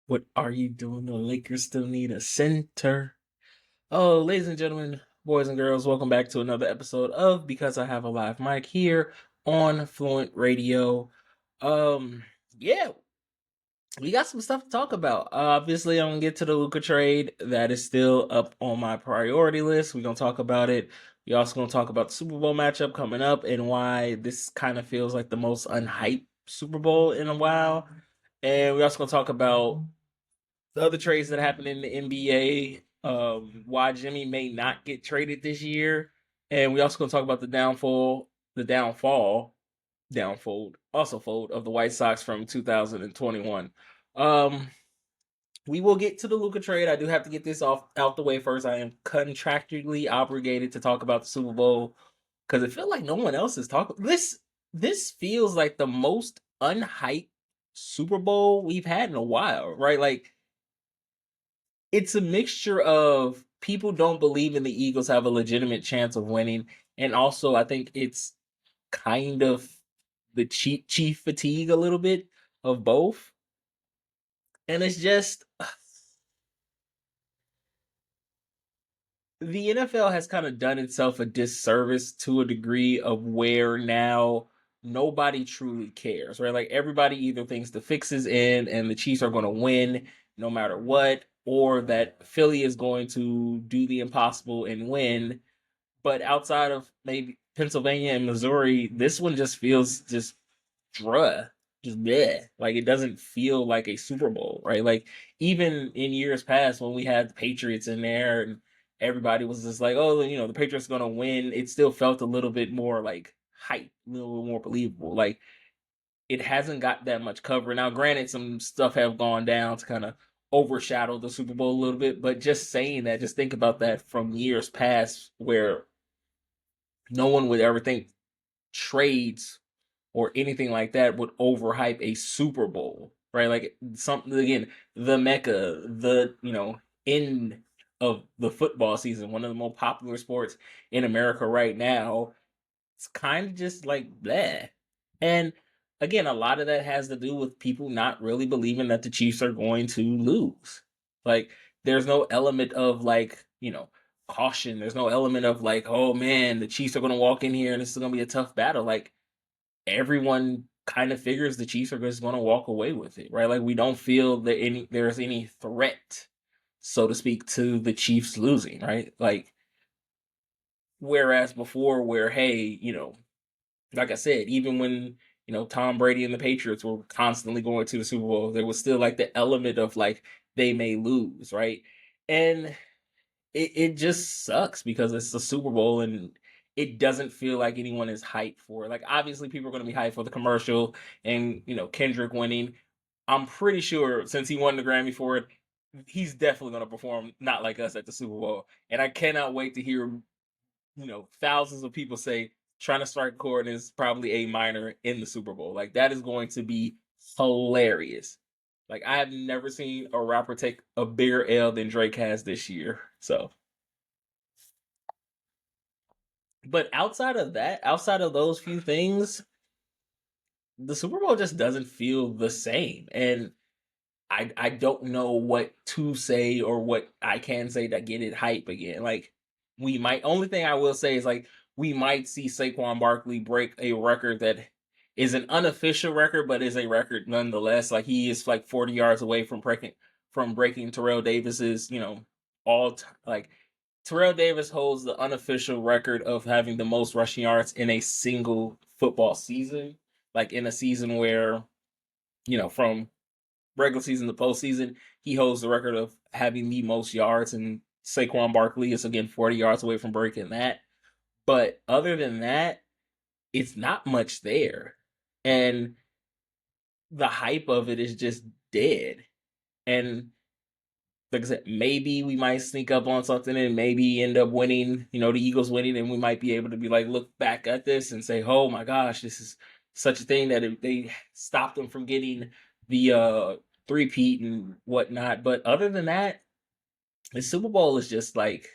What are you doing? The Lakers still need a center. Oh, ladies and gentlemen, boys and girls, welcome back to another episode of Because I Have a Live Mic here on Fluent Radio. Um, yeah, we got some stuff to talk about. Obviously, I'm gonna get to the Luka trade. That is still up on my priority list. We're gonna talk about it. We also gonna talk about the Super Bowl matchup coming up and why this kind of feels like the most unhyped Super Bowl in a while. And we also gonna talk about the other trades that happened in the NBA, why Jimmy may not get traded this year, and we also gonna talk about the fold of the White Sox from 2021. Um, we will get to the Luka trade. I do have to get this off out the way first. I am contractually obligated to talk about the Super Bowl because it feels like no one else is talking. This feels like the most unhyped Super Bowl we've had in a while, right? Like it's a mixture of people don't believe in the Eagles have a legitimate chance of winning, and also I think it's kind of the chief fatigue a little bit of both. And it's just the NFL has kind of done itself a disservice to a degree of where now nobody truly cares, right? Like everybody either thinks the fix is in and the Chiefs are going to win no matter what, or that Philly is going to do the impossible and win. But outside of maybe Pennsylvania and Missouri, this one just feels just druh, just bleh. Like it doesn't feel like a Super Bowl, right? Like even in years past when we had the Patriots in there and everybody was just like, oh, the Patriots are gonna win, it still felt a little bit more like hype, a little bit more believable. Like it hasn't got that much cover. Now, granted, some stuff have gone down to kind of overshadow the Super Bowl a little bit, but just saying that, just think about that from years past where no one would ever think trades or anything like that would overhype a Super Bowl, right? Like something again, the mecca, the end of the football season, one of the most popular sports in America right now. It's kind of just like bleh. And again, a lot of that has to do with people not really believing that the Chiefs are going to lose. Like, there's no element of like, caution. There's no element of like, oh man, the Chiefs are going to walk in here and this is going to be a tough battle. Like, everyone kind of figures the Chiefs are just going to walk away with it, right? Like, we don't feel that there's any threat, so to speak, to the Chiefs losing, right? Like, whereas before, where hey, like I said, even when Tom Brady and the Patriots were constantly going to the Super Bowl, there was still like the element of like they may lose, right? And it just sucks because it's the Super Bowl and it doesn't feel like anyone is hyped for it. Like obviously people are going to be hyped for the commercial and Kendrick winning. I'm pretty sure since he won the Grammy for it, he's definitely going to perform not like us at the Super Bowl. And I cannot wait to hear thousands of people say trying to strike a chord is probably a minor in the Super Bowl. Like that is going to be hilarious. Like I have never seen a rapper take a bigger L than Drake has this year. So, but outside of those few things, the Super Bowl just doesn't feel the same. And I don't know what to say or what I can say to get it hype again. Like we might only thing I will say is like we might see Saquon Barkley break a record that is an unofficial record, but is a record nonetheless. Like he is like 40 yards away from breaking Terrell Davis's, like Terrell Davis holds the unofficial record of having the most rushing yards in a single football season. Like in a season where, from regular season to postseason, he holds the record of having the most yards, and Saquon Barkley is again 40 yards away from breaking that. But other than that, it's not much there. And the hype of it is just dead. And like I said, maybe we might sneak up on something and maybe end up winning, the Eagles winning, and we might be able to be like, look back at this and say, oh my gosh, this is such a thing that they stopped them from getting the three-peat and whatnot. But other than that, the Super Bowl is just like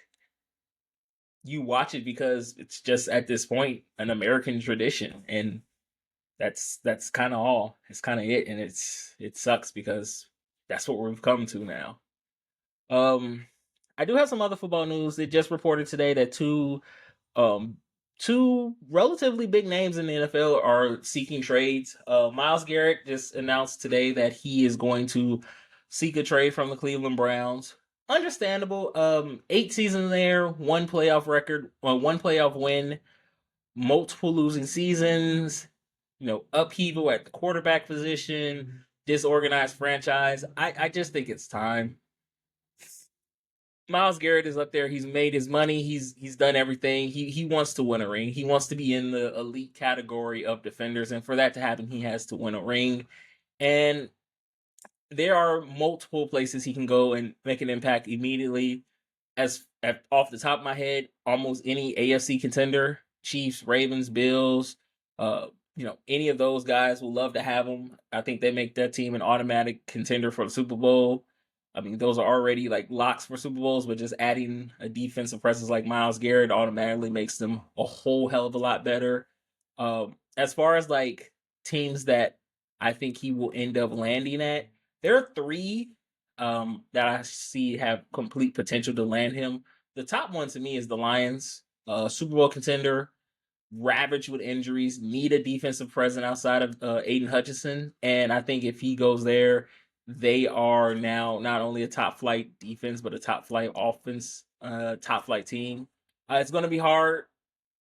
you watch it because it's just at this point an American tradition, and that's kind of all. It's kind of it, and it sucks because that's what we've come to now. I do have some other football news. It just reported today that um two relatively big names in the NFL are seeking trades. Myles Garrett just announced today that he is going to seek a trade from the Cleveland Browns. Understandable. 8 seasons there, one playoff record, one playoff win, multiple losing seasons, upheaval at the quarterback position, disorganized franchise. I just think it's time. Myles Garrett is up there. He's made his money. He's done everything. He wants to win a ring. He wants to be in the elite category of defenders, and for that to happen, he has to win a ring. And there are multiple places he can go and make an impact immediately. Off the top of my head, almost any AFC contender, Chiefs, Ravens, Bills, any of those guys will love to have him. I think they make that team an automatic contender for the Super Bowl. I mean, those are already like locks for Super Bowls, but just adding a defensive presence like Myles Garrett automatically makes them a whole hell of a lot better. As far as like teams that I think he will end up landing at, there are three that I see have complete potential to land him. The top one to me is the Lions, Super Bowl contender, ravaged with injuries, need a defensive presence outside of Aiden Hutchinson. And I think if he goes there, they are now not only a top flight defense, but a top flight offense, top flight team. It's going to be hard.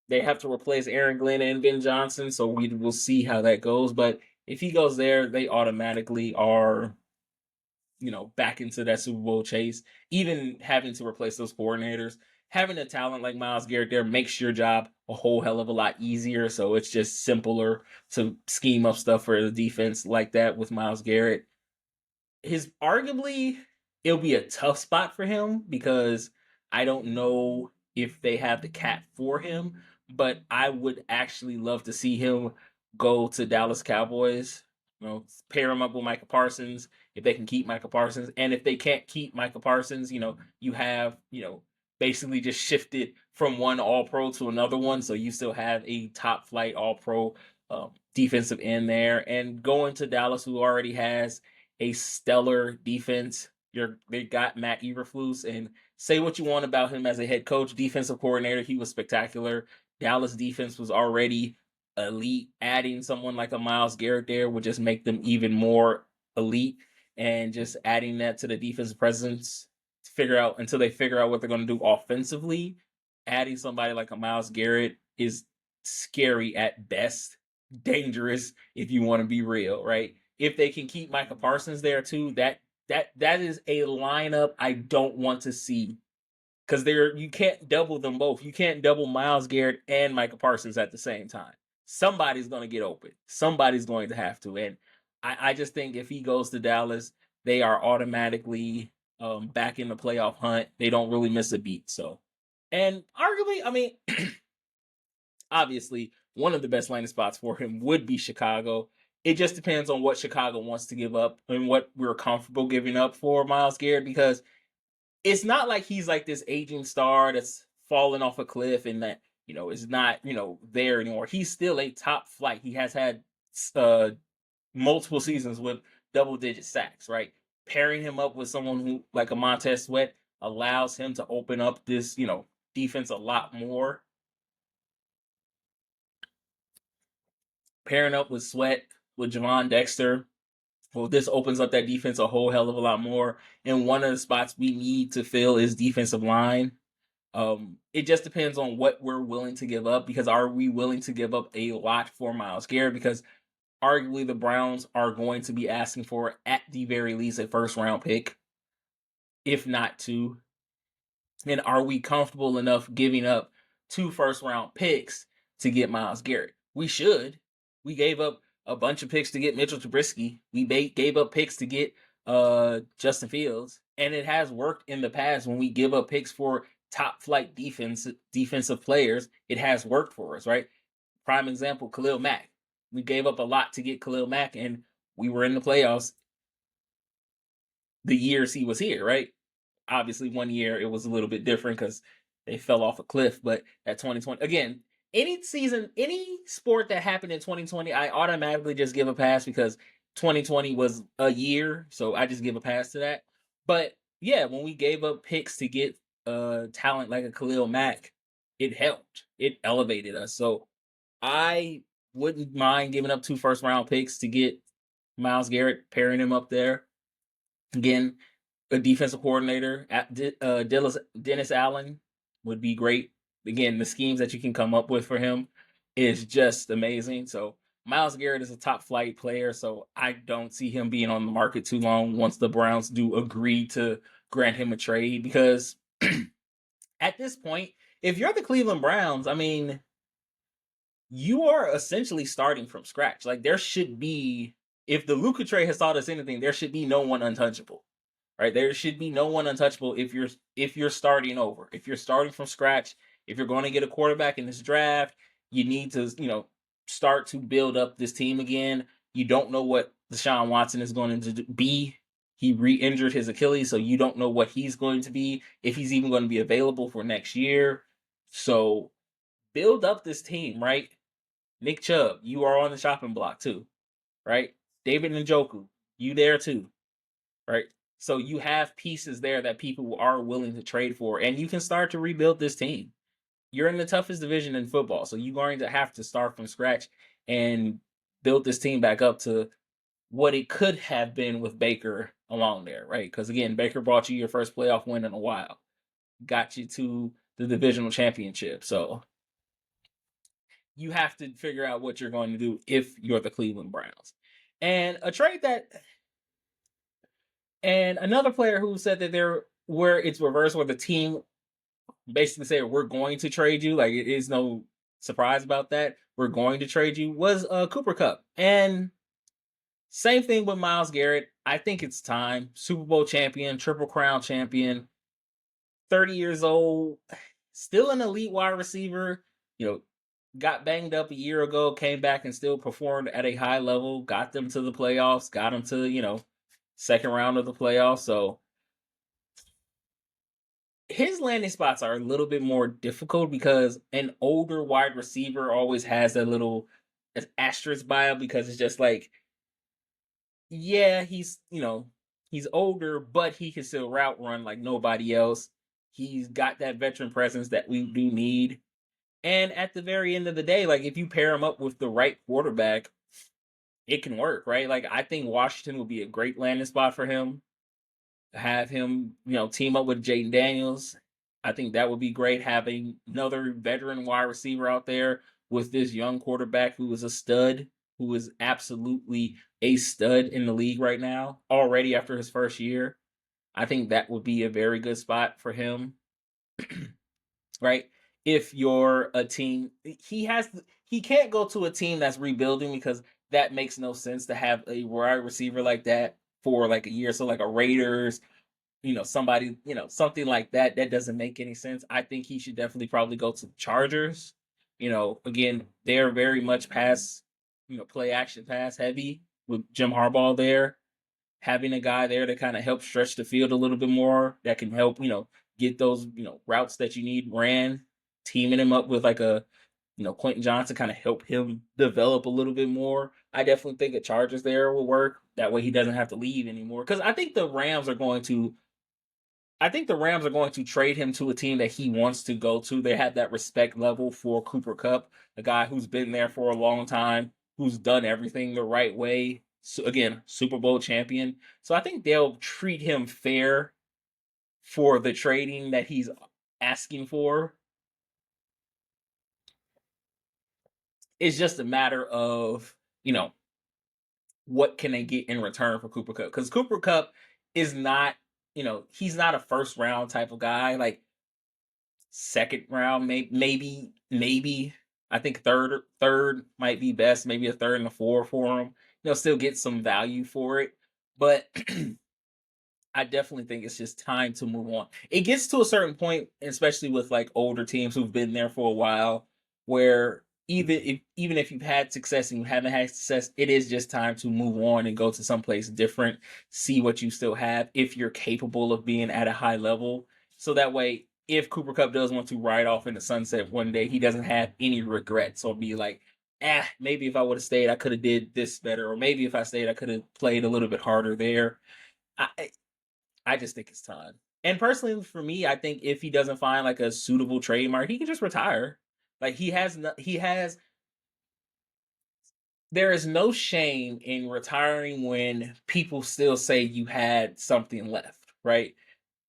They have to replace Aaron Glenn and Ben Johnson, so we will see how that goes. But if he goes there, they automatically are back into that Super Bowl chase. Even having to replace those coordinators, having a talent like Myles Garrett there makes your job a whole hell of a lot easier. So it's just simpler to scheme up stuff for the defense like that with Myles Garrett. His arguably it'll be a tough spot for him because I don't know if they have the cap for him, but I would actually love to see him go to Dallas Cowboys. Pair him up with Micah Parsons if they can keep Micah Parsons, and if they can't keep Micah Parsons, you have basically just shifted from one All Pro to another one, so you still have a top flight All Pro defensive end there, and going to Dallas, who already has a stellar defense. They got Matt Eberflus, and say what you want about him as a head coach, defensive coordinator, he was spectacular. Dallas defense was already elite. Adding someone like a Myles Garrett there would just make them even more elite, and just adding that to the defensive presence until they figure out what they're going to do offensively. Adding somebody like a Myles Garrett is scary at best, dangerous if you want to be real, right? If they can keep Micah Parsons there too, that is a lineup I don't want to see, because you can't double them both. You can't double Myles Garrett and Micah Parsons at the same time. Somebody's going to get open. Somebody's going to have to, and I just think if he goes to Dallas, they are automatically back in the playoff hunt. They don't really miss a beat. So, and arguably, I mean, obviously, one of the best landing spots for him would be Chicago. It just depends on what Chicago wants to give up and what we're comfortable giving up for Myles Garrett, because it's not like he's like this aging star that's falling off a cliff and that, is not, there anymore. He's still a top flight. He has had multiple seasons with double digit sacks, right? Pairing him up with someone who, like a Montez Sweat, allows him to open up this, defense a lot more. Pairing up with Sweat, with Javon Dexter, well, this opens up that defense a whole hell of a lot more. And one of the spots we need to fill is defensive line. It just depends on what we're willing to give up, because are we willing to give up a lot for Myles Garrett? Because arguably the Browns are going to be asking for, at the very least, a first round pick, if not two. And are we comfortable enough giving up 2 first round picks to get Myles Garrett? We should. We gave up a bunch of picks to get Mitchell Trubisky. We gave up picks to get Justin Fields, and it has worked in the past when we give up picks for top flight defensive players. It has worked for us, right? Prime example, Khalil Mack. We gave up a lot to get Khalil Mack, and we were in the playoffs the years he was here, right? Obviously, one year it was a little bit different because they fell off a cliff, but that 2020, again, any season, any sport that happened in 2020, I automatically just give a pass, because 2020 was a year, so I just give a pass to that. But yeah, when we gave up picks to get talent like a Khalil Mack, it helped. It elevated us. So I wouldn't mind giving up 2 first round picks to get Myles Garrett, pairing him up there. Again, a defensive coordinator, Dennis Allen would be great. Again, the schemes that you can come up with for him is just amazing. So Myles Garrett is a top flight player, so I don't see him being on the market too long once the Browns do agree to grant him a trade. Because at this point, if you're the Cleveland Browns, I mean, you are essentially starting from scratch. Like there should be, if the Luka trade has taught us anything, there should be no one untouchable. Right? There should be no one untouchable if you're starting over. If you're starting from scratch, if you're going to get a quarterback in this draft, you need to, start to build up this team again. You don't know what Deshaun Watson is going to be. He re-injured his Achilles, so you don't know what he's going to be, if he's even going to be available for next year. So build up this team, right? Nick Chubb, you are on the shopping block too, right? David Njoku, you there too, right? So you have pieces there that people are willing to trade for, and you can start to rebuild this team. You're in the toughest division in football, so you're going to have to start from scratch and build this team back up to what it could have been with Baker along there, right? Because again, Baker brought you your first playoff win in a while, got you to the divisional championship. So you have to figure out what you're going to do if you're the Cleveland Browns. And a trade that, and another player who said that they're where it's reversed, where the team basically said we're going to trade you, like it is no surprise about that. We're going to trade you was Cooper Kupp. And same thing with Myles Garrett. I think it's time. Super Bowl champion, Triple Crown champion, 30 years old, still an elite wide receiver. Got banged up a year ago, came back and still performed at a high level, got them to the playoffs, got them to, second round of the playoffs. So his landing spots are a little bit more difficult because an older wide receiver always has that little asterisk by him, because it's just like, yeah, he's older, but he can still route run like nobody else. He's got that veteran presence that we do need. And at the very end of the day, like if you pair him up with the right quarterback, it can work, right? Like I think Washington would be a great landing spot for him. Have him, team up with Jaden Daniels. I think that would be great, having another veteran wide receiver out there with this young quarterback who is a stud, who is absolutely a stud in the league right now, already after his first year. I think that would be a very good spot for him. Right? If you're a team, he can't go to a team that's rebuilding, because that makes no sense to have a wide receiver like that for like a year. So like a Raiders, somebody, something like that, that doesn't make any sense. I think he should definitely probably go to the Chargers. Again, they're very much pass, play action pass heavy with Jim Harbaugh there. Having a guy there to kind of help stretch the field a little bit more, that can help, get those, routes that you need ran, teaming him up with like a, Quentin Johnson, kind of help him develop a little bit more. I definitely think a Chargers there will work. That way he doesn't have to leave anymore. Because I think the Rams are going to trade him to a team that he wants to go to. They have that respect level for Cooper Kupp, a guy who's been there for a long time, who's done everything the right way. So again, Super Bowl champion. So I think they'll treat him fair for the trading that he's asking for. It's just a matter of, what can they get in return for Cooper Kupp? Because Cooper Kupp is not, he's not a first round type of guy. Like second round, maybe. I think third might be best. Maybe a third and a four for him. They'll still get some value for it, but I definitely think it's just time to move on. It gets to a certain point, especially with like older teams who've been there for a while, where even if you've had success and you haven't had success, it is just time to move on and go to someplace different, see what you still have, if you're capable of being at a high level. So that way, if Cooper Kupp does want to ride off in the sunset one day, he doesn't have any regrets or be like, maybe if I would have stayed, I could have did this better, or maybe if I stayed, I could have played a little bit harder there. I I just think it's time. And personally, for me, I think if he doesn't find like a suitable trademark, he can just retire. Like he has. There is no shame in retiring when people still say you had something left, right?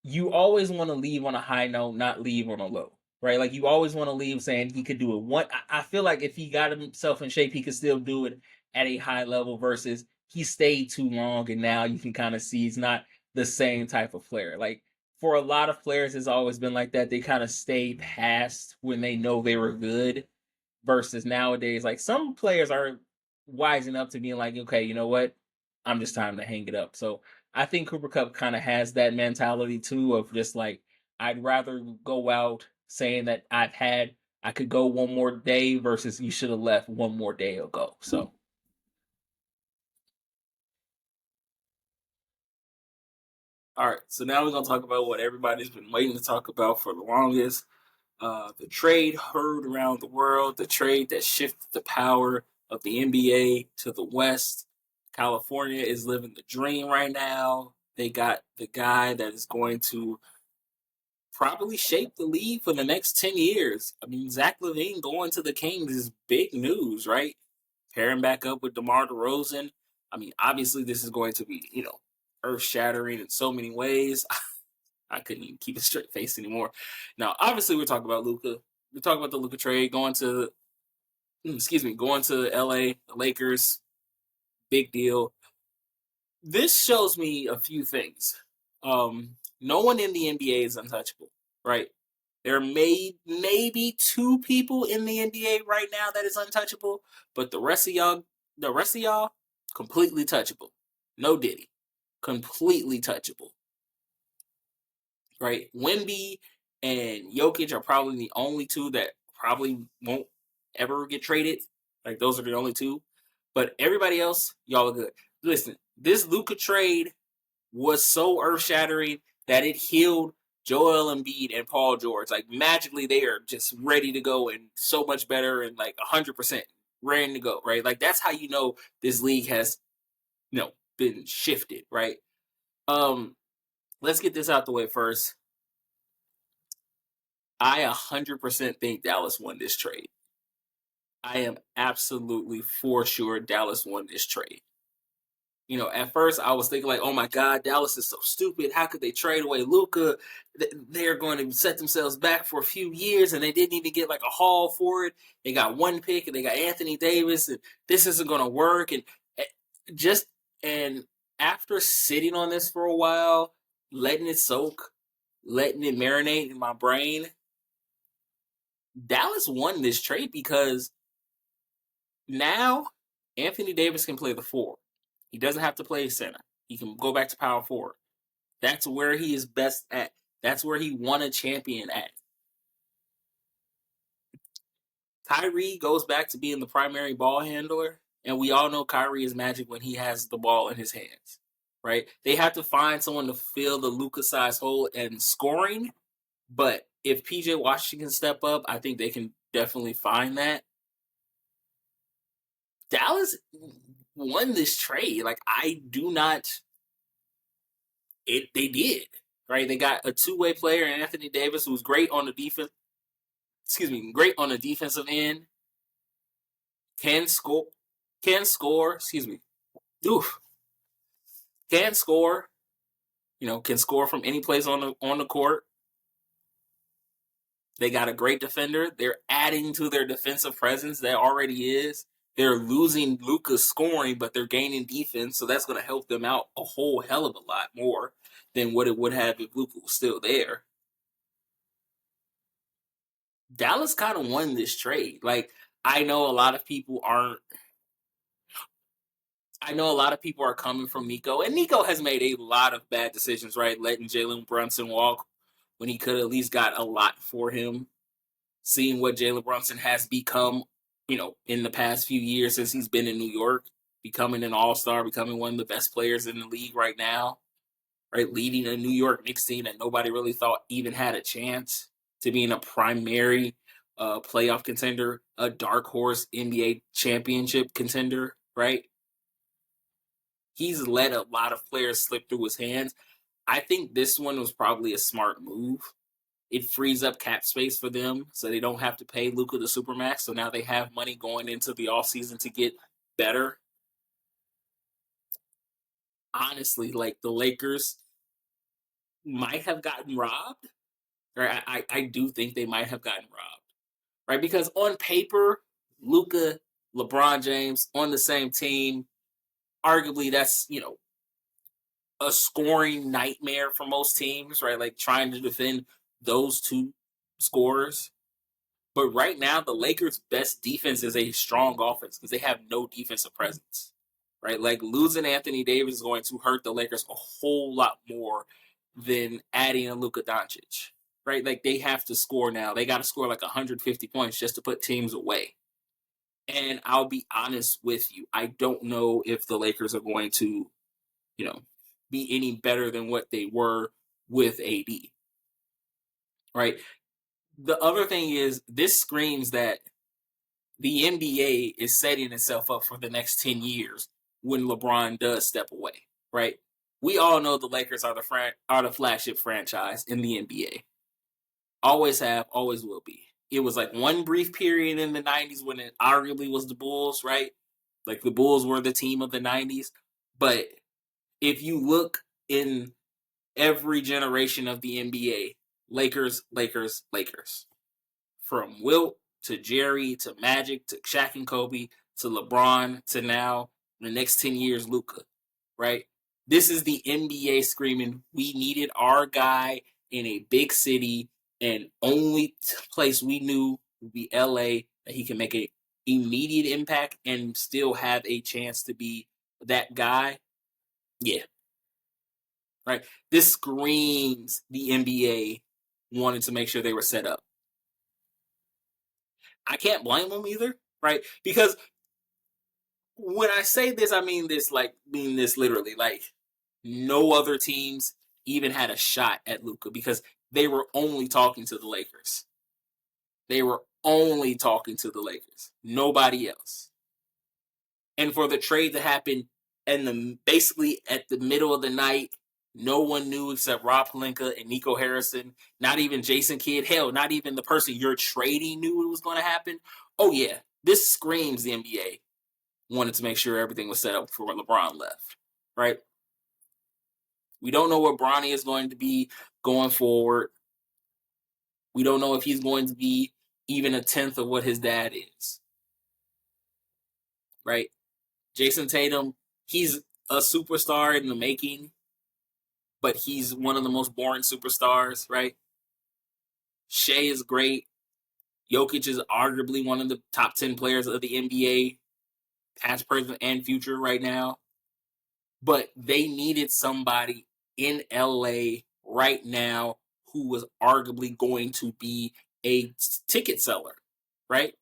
You always want to leave on a high note, not leave on a low, right? Like you always want to leave saying he could do it. I feel like if he got himself in shape, he could still do it at a high level versus he stayed too long and now you can kind of see he's not the same type of player. Like for a lot of players, it's always been like that. They kind of stay past when they know they were good versus nowadays, like some players are wising up to being like, okay, you know what? I'm just time to hang it up. So I think Cooper Cup kind of has that mentality too of just like, I'd rather go out saying that I could go one more day versus you should have left one more day ago. So, all right. So now we're going to talk about what everybody's been waiting to talk about for the longest. The trade heard around the world, the trade that shifted the power of the NBA to the West. California is living the dream right now. They got the guy that is going to probably shape the league for the next 10 years. I mean, Zach LaVine going to the Kings is big news, right? Pairing back up with DeMar DeRozan. I mean, obviously, this is going to be, earth shattering in so many ways. I couldn't even keep a straight face anymore. Now, obviously, we're talking about Luka. We're talking about the Luka trade going to LA, the Lakers. Big deal. This shows me a few things. No one in the NBA is untouchable, right? There may maybe two people in the NBA right now that is untouchable, but the rest of y'all, completely touchable. No Diddy, completely touchable. Right? Wemby and Jokic are probably the only two that probably won't ever get traded. Like those are the only two. But everybody else, y'all are good. Listen, this Luka trade was so earth shattering that it healed Joel Embiid and Paul George. Like magically, they are just ready to go and so much better and like 100% ready to go. Right? Like that's how you know this league has been shifted. Right? Um, let's get this out the way first. I 100% think Dallas won this trade. I am absolutely for sure Dallas won this trade. At first I was thinking like, oh my God, Dallas is so stupid. How could they trade away Luka? They're going to set themselves back for a few years, and they didn't even get like a haul for it. They got one pick, and they got Anthony Davis, and this isn't going to work. And eh, just and after sitting on this for a while, letting it soak, letting it marinate in my brain, Dallas won this trade because now Anthony Davis can play the four. He doesn't have to play center. He can go back to power forward. That's where he is best at. That's where he won a champion at. Kyrie goes back to being the primary ball handler, and we all know Kyrie is magic when he has the ball in his hands, right? They have to find someone to fill the Luka size hole and scoring, but if PJ Washington can step up, I think they can definitely find that. Dallas won this trade. Like I do not. They did right. They got a two-way player in Anthony Davis who's great on the defense. Excuse me, great on the defensive end. Can score. Can score. Excuse me. Oof. Can score. Can score from any place on the court. They got a great defender. They're adding to their defensive presence that already is. They're losing Luka's scoring, but they're gaining defense, so that's going to help them out a whole hell of a lot more than what it would have if Luka was still there. Dallas kind of won this trade. Like, I know a lot of people aren't. I know a lot of people are coming from Nico, and Nico has made a lot of bad decisions, right? Letting Jalen Brunson walk when he could at least got a lot for him. Seeing what Jalen Brunson has become, in the past few years since he's been in New York, becoming an all-star, becoming one of the best players in the league right now, right? Leading a New York Knicks team that nobody really thought even had a chance to be in a primary a playoff contender, a dark horse NBA championship contender, right? He's let a lot of players slip through his hands. I think this one was probably a smart move. It frees up cap space for them so they don't have to pay Luka the Supermax. So now they have money going into the offseason to get better. Honestly, like the Lakers might have gotten robbed. Or I do think they might have gotten robbed. Right? Because on paper, Luka, LeBron James on the same team, arguably that's, a scoring nightmare for most teams, right? Like trying to defend those two scorers. But right now, the Lakers' best defense is a strong offense because they have no defensive presence, right? Like losing Anthony Davis is going to hurt the Lakers a whole lot more than adding a Luka Dončić, right? Like they have to score now. They got to score like 150 points just to put teams away. And I'll be honest with you, I don't know if the Lakers are going to, be any better than what they were with AD, right? The other thing is this screams that the NBA is setting itself up for the next 10 years when LeBron does step away, right? We all know the Lakers are the flagship franchise in the NBA. Always have, always will be. It was like one brief period in the 90s when it arguably was the Bulls, right? Like the Bulls were the team of the 90s. But if you look in every generation of the NBA, Lakers, Lakers, Lakers. From Wilt to Jerry to Magic to Shaq and Kobe to LeBron to now the next 10 years, Luka, right? This is the NBA screaming, we needed our guy in a big city, and only place we knew would be LA that he can make an immediate impact and still have a chance to be that guy. Yeah, right. This screams the NBA wanted to make sure they were set up. I can't blame them either, right? Because when I say this, I mean this literally. Like no other teams even had a shot at Luka because they were only talking to the Lakers. They were only talking to the Lakers. Nobody else. And for the trade to happen basically at the middle of the night, no one knew except Rob Pelinka and Nico Harrison, not even Jason Kidd, hell, not even the person you're trading knew it was going to happen. Oh yeah, this screams the NBA wanted to make sure everything was set up for when LeBron left, right? We don't know what Bronny is going to be going forward. We don't know if he's going to be even a tenth of what his dad is, right? Jason Tatum, he's a superstar in the making, but he's one of the most boring superstars, right? Shea is great. Jokic is arguably one of the top 10 players of the NBA, past, present, and future right now. But they needed somebody in LA right now who was arguably going to be a ticket seller, right?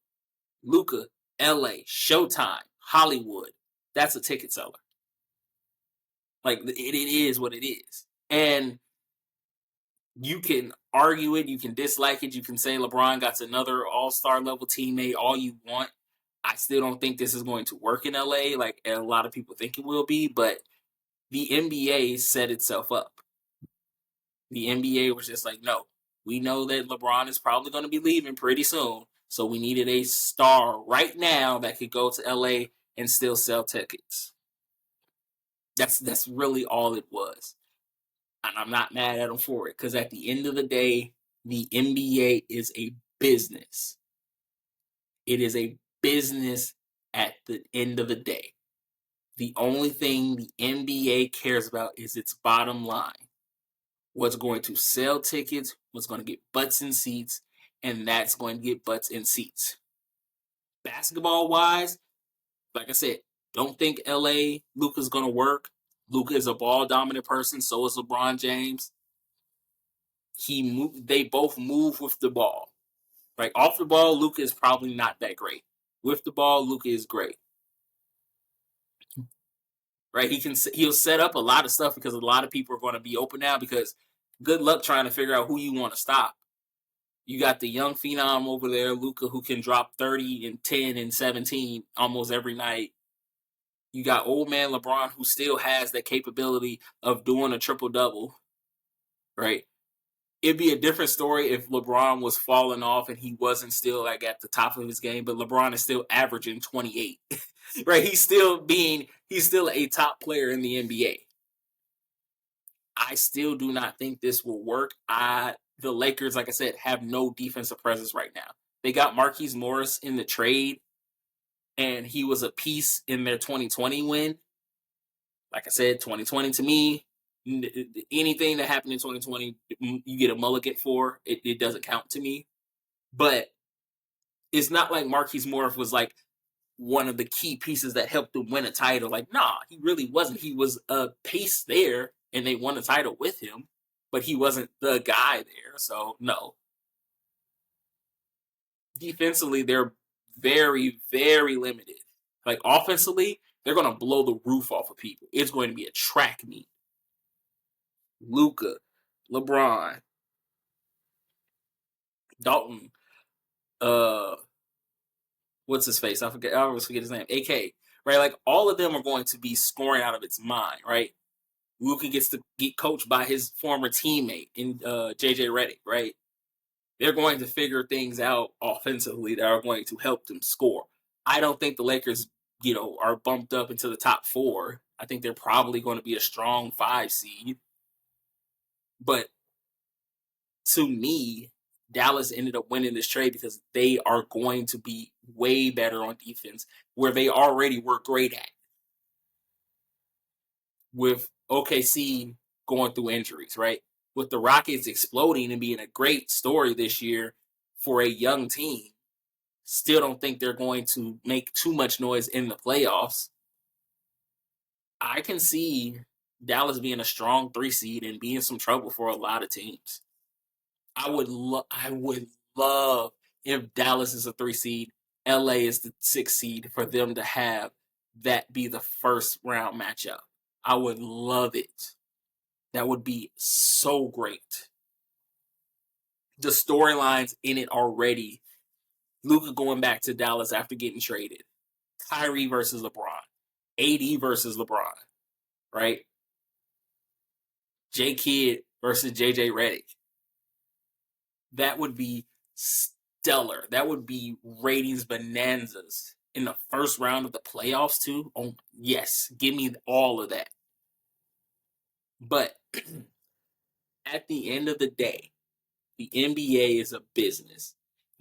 Luka, LA, Showtime, Hollywood. That's a ticket seller. Like it is what it is. And you can argue it, you can dislike it, you can say LeBron got another all-star level teammate, all you want. I still don't think this is going to work in LA like a lot of people think it will be, but the NBA set itself up. The NBA was just like, no, we know that LeBron is probably going to be leaving pretty soon, so we needed a star right now that could go to LA and still sell tickets. That's really all it was. And I'm not mad at them for it because at the end of the day, the NBA is a business. It is a business at the end of the day. The only thing the NBA cares about is its bottom line. What's going to sell tickets, what's going to get butts in seats, and that's going to get butts in seats. Basketball-wise, like I said, don't think LA Luka's going to work. Luka is a ball-dominant person, so is LeBron James. They both move with the ball. Like off the ball, Luka is probably not that great. With the ball, Luka is great. Right? He'll set up a lot of stuff because a lot of people are going to be open now because good luck trying to figure out who you want to stop. You got the young phenom over there, Luka, who can drop 30 and 10 and 17 almost every night. You got old man LeBron, who still has that capability of doing a triple double, right? It'd be a different story if LeBron was falling off and he wasn't still like at the top of his game, but LeBron is still averaging 28. Right? He's still a top player in the NBA. I still do not think this will work. The Lakers, like I said, have no defensive presence right now. They got Marquise Morris in the trade, and he was a piece in their 2020 win. Like I said, 2020 to me, anything that happened in 2020, you get a mulligan for. It doesn't count to me. But it's not like Marquise Morris was like one of the key pieces that helped them win a title. Like, nah, he really wasn't. He was a piece there, and they won a title with him, but he wasn't the guy there. So, no. Defensively, they're very, very limited. Like, offensively, they're going to blow the roof off of people. It's going to be a track meet. Luka, LeBron, Dalton, what's his face? I always forget his name. AK, right? Like, all of them are going to be scoring out of its mind, right? Luka gets to get coached by his former teammate in JJ Redick, right? They're going to figure things out offensively that are going to help them score. I don't think the Lakers, are bumped up into the top 4. I think they're probably going to be a strong 5 seed. But to me, Dallas ended up winning this trade because they are going to be way better on defense, where they already were great at. With OKC going through injuries, right? With the Rockets exploding and being a great story this year for a young team, still don't think they're going to make too much noise in the playoffs. I can see Dallas being a strong 3 seed and being some trouble for a lot of teams. I would love if Dallas is a 3 seed, LA is the 6 seed, for them to have that be the first round matchup. I would love it. That would be so great. The storylines in it already. Luka going back to Dallas after getting traded. Kyrie versus LeBron. AD versus LeBron. Right? J Kidd versus JJ Redick. That would be stellar. That would be ratings bonanzas in the first round of the playoffs too. Oh, yes. Give me all of that. But at the end of the day, the NBA is a business.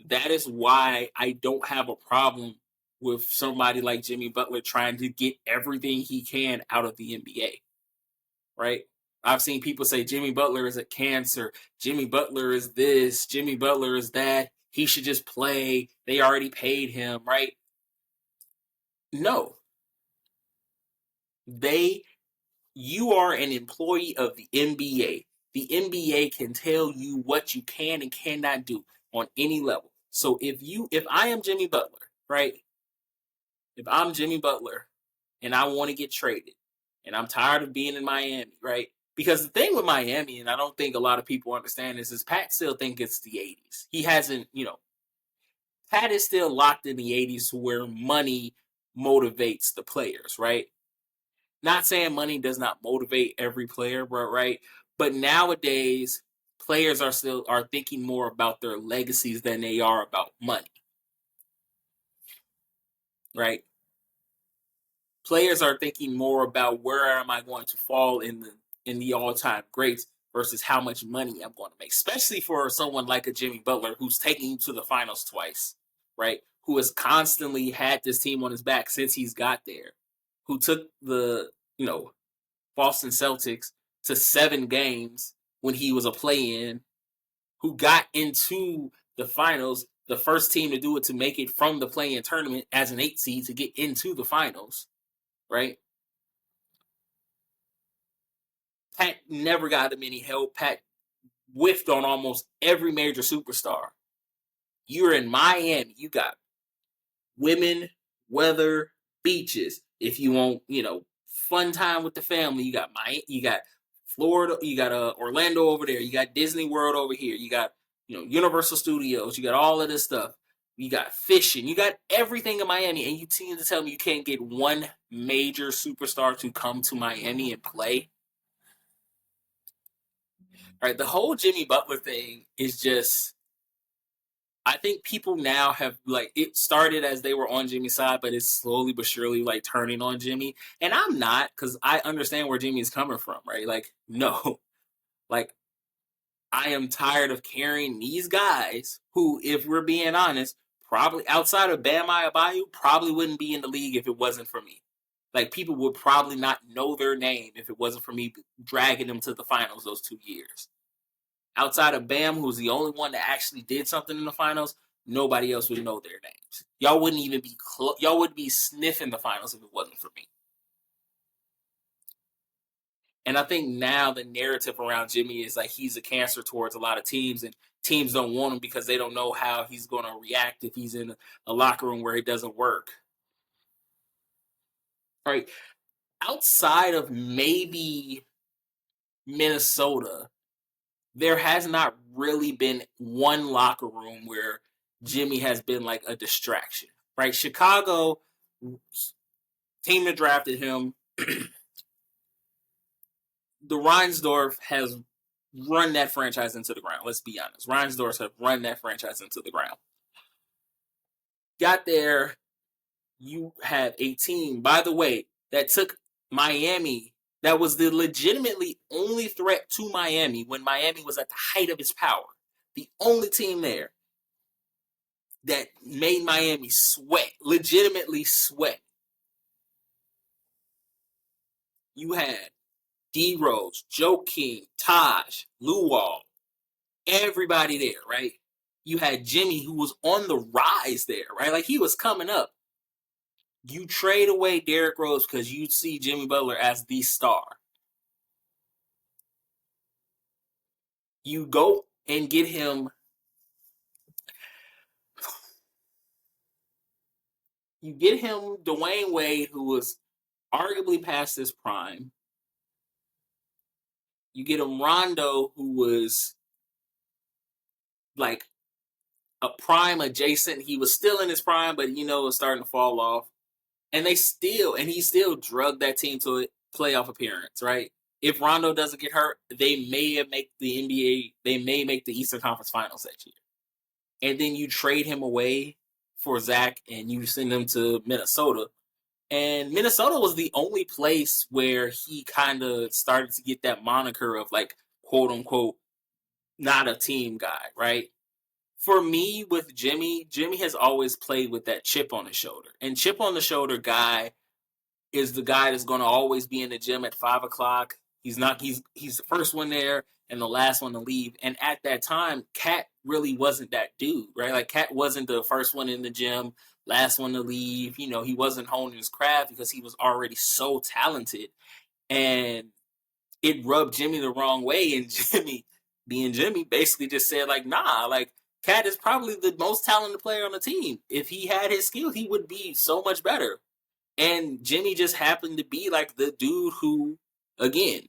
That is why I don't have a problem with somebody like Jimmy Butler trying to get everything he can out of the NBA. Right? I've seen people say Jimmy Butler is a cancer. Jimmy Butler is this. Jimmy Butler is that. He should just play. They already paid him, right? No. You are an employee of the NBA. The NBA can tell you what you can and cannot do on any level. So if I am Jimmy Butler, right? If I'm Jimmy Butler and I want to get traded and I'm tired of being in Miami, right? Because the thing with Miami, and I don't think a lot of people understand this, is Pat still thinks it's the 80s. He hasn't, Pat is still locked in the 80s where money motivates the players, right? Not saying money does not motivate every player, right? But nowadays, players are thinking more about their legacies than they are about money, right? Players are thinking more about where am I going to fall in the all-time greats versus how much money I'm going to make, especially for someone like a Jimmy Butler who's taking you to the finals twice, right? Who has constantly had this team on his back since he's got there, who took the, Boston Celtics to 7 games when he was a play-in, who got into the finals, the first team to do it to make it from the play-in tournament as an 8 seed to get into the finals, right? Pat never got him any help. Pat whiffed on almost every major superstar. You're in Miami. You got women, weather, beaches. If you want, fun time with the family, you got Florida, you got Orlando over there, you got Disney World over here, you got Universal Studios. You got all of this stuff. You got fishing. You got everything in Miami, and you seem to tell me you can't get one major superstar to come to Miami and play. Right? The whole Jimmy Butler thing is just. I think people now have it started as they were on Jimmy's side, but it's slowly but surely turning on Jimmy. And I'm not, because I understand where Jimmy is coming from, right? No, I am tired of carrying these guys who, if we're being honest, probably outside of Bam Adebayo, probably wouldn't be in the league if it wasn't for me. People would probably not know their name if it wasn't for me dragging them to the finals those 2 years. Outside of Bam, who's the only one that actually did something in the finals, nobody else would know their names. Y'all wouldn't even be y'all would be sniffing the finals if it wasn't for me. And I think now the narrative around Jimmy is he's a cancer towards a lot of teams, and teams don't want him because they don't know how he's going to react if he's in a locker room where it doesn't work. All right. Outside of maybe Minnesota, there has not really been one locker room where Jimmy has been a distraction, right? Chicago, team that drafted him, the Reinsdorf has run that franchise into the ground. Let's be honest. Reinsdorf have run that franchise into the ground. Got there, you have a team, by the way, that took Miami, that was the legitimately only threat to Miami when Miami was at the height of its power. The only team there that made Miami sweat, legitimately sweat. You had D Rose, Joe King, Taj, Luol, everybody there, right? You had Jimmy, who was on the rise there, right? He was coming up. You trade away Derrick Rose because you see Jimmy Butler as the star. You go and get him. You get him Dwayne Wade, who was arguably past his prime. You get him Rondo, who was a prime adjacent. He was still in his prime, but was starting to fall off. And he still drugged that team to a playoff appearance, right? If Rondo doesn't get hurt, they may make the NBA. They may make the Eastern Conference Finals that year. And then you trade him away for Zach, and you send him to Minnesota. And Minnesota was the only place where he kind of started to get that moniker of quote unquote, not a team guy, right? For me, with Jimmy has always played with that chip on his shoulder. And chip on the shoulder guy is the guy that's going to always be in the gym at 5 o'clock. He's the first one there and the last one to leave. And at that time, Cat really wasn't that dude, right? Cat wasn't the first one in the gym, last one to leave. He wasn't honing his craft because he was already so talented. And it rubbed Jimmy the wrong way. And Jimmy, being Jimmy, basically just said, nah, Cat is probably the most talented player on the team. If he had his skills, he would be so much better. And Jimmy just happened to be the dude who, again,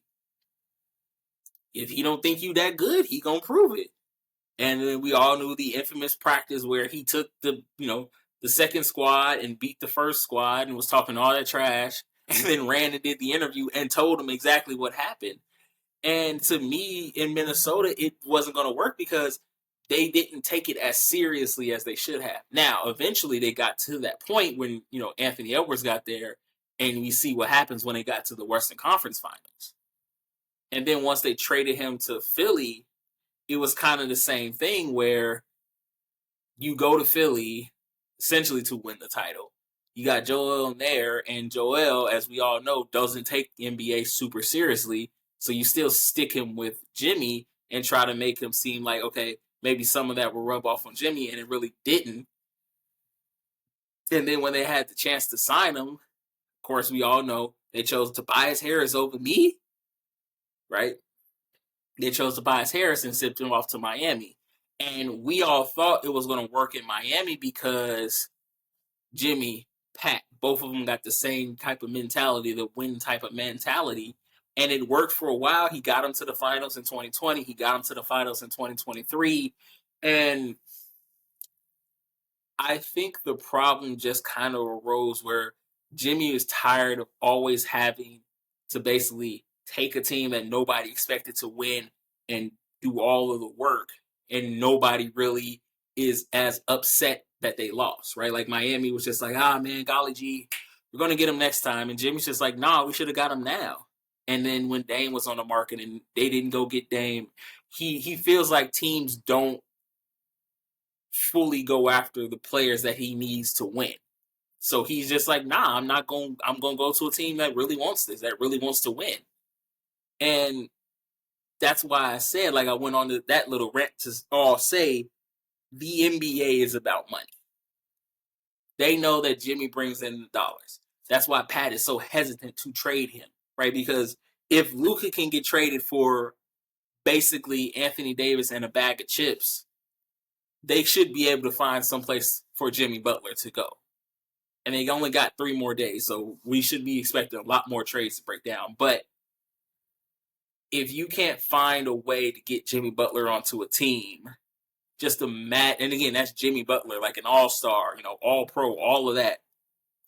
if he don't think you that good, he gonna prove it. And then we all knew the infamous practice where he took the second squad and beat the first squad and was talking all that trash, and then ran and did the interview and told him exactly what happened. And to me, in Minnesota, it wasn't going to work because they didn't take it as seriously as they should have. Now, eventually, they got to that point when Anthony Edwards got there, and we see what happens when they got to the Western Conference Finals. And then once they traded him to Philly, it was kind of the same thing where you go to Philly essentially to win the title. You got Joel there, and Joel, as we all know, doesn't take the NBA super seriously. So you still stick him with Jimmy and try to make him seem like, okay, maybe some of that will rub off on Jimmy, and it really didn't. And then when they had the chance to sign him, of course, we all know they chose Tobias Harris over me, right? They chose Tobias Harris and shipped him off to Miami. And we all thought it was going to work in Miami because Jimmy, Pat, both of them got the same type of mentality, the win type of mentality. And it worked for a while. He got him to the finals in 2020. He got him to the finals in 2023. And I think the problem just kind of arose where Jimmy is tired of always having to basically take a team that nobody expected to win and do all of the work, and nobody really is as upset that they lost, right? Like Miami was just like, ah, man, golly gee, we're gonna get him next time, and Jimmy's just like, nah, we should have got him now. And then when Dame was on the market and they didn't go get Dame, he feels like teams don't fully go after the players that he needs to win. So he's just like, nah, I'm gonna go to a team that really wants this, that really wants to win. And that's why I said, like, I went on to that little rant to all say the NBA is about money. They know that Jimmy brings in the dollars. That's why Pat is so hesitant to trade him, right? Because if Luka can get traded for basically Anthony Davis and a bag of chips, they should be able to find someplace for Jimmy Butler to go. And they only got 3 more days, so we should be expecting a lot more trades to break down. But if you can't find a way to get Jimmy Butler onto a team, just imagine, and again, that's Jimmy Butler, like an all-star, all-pro, all of that.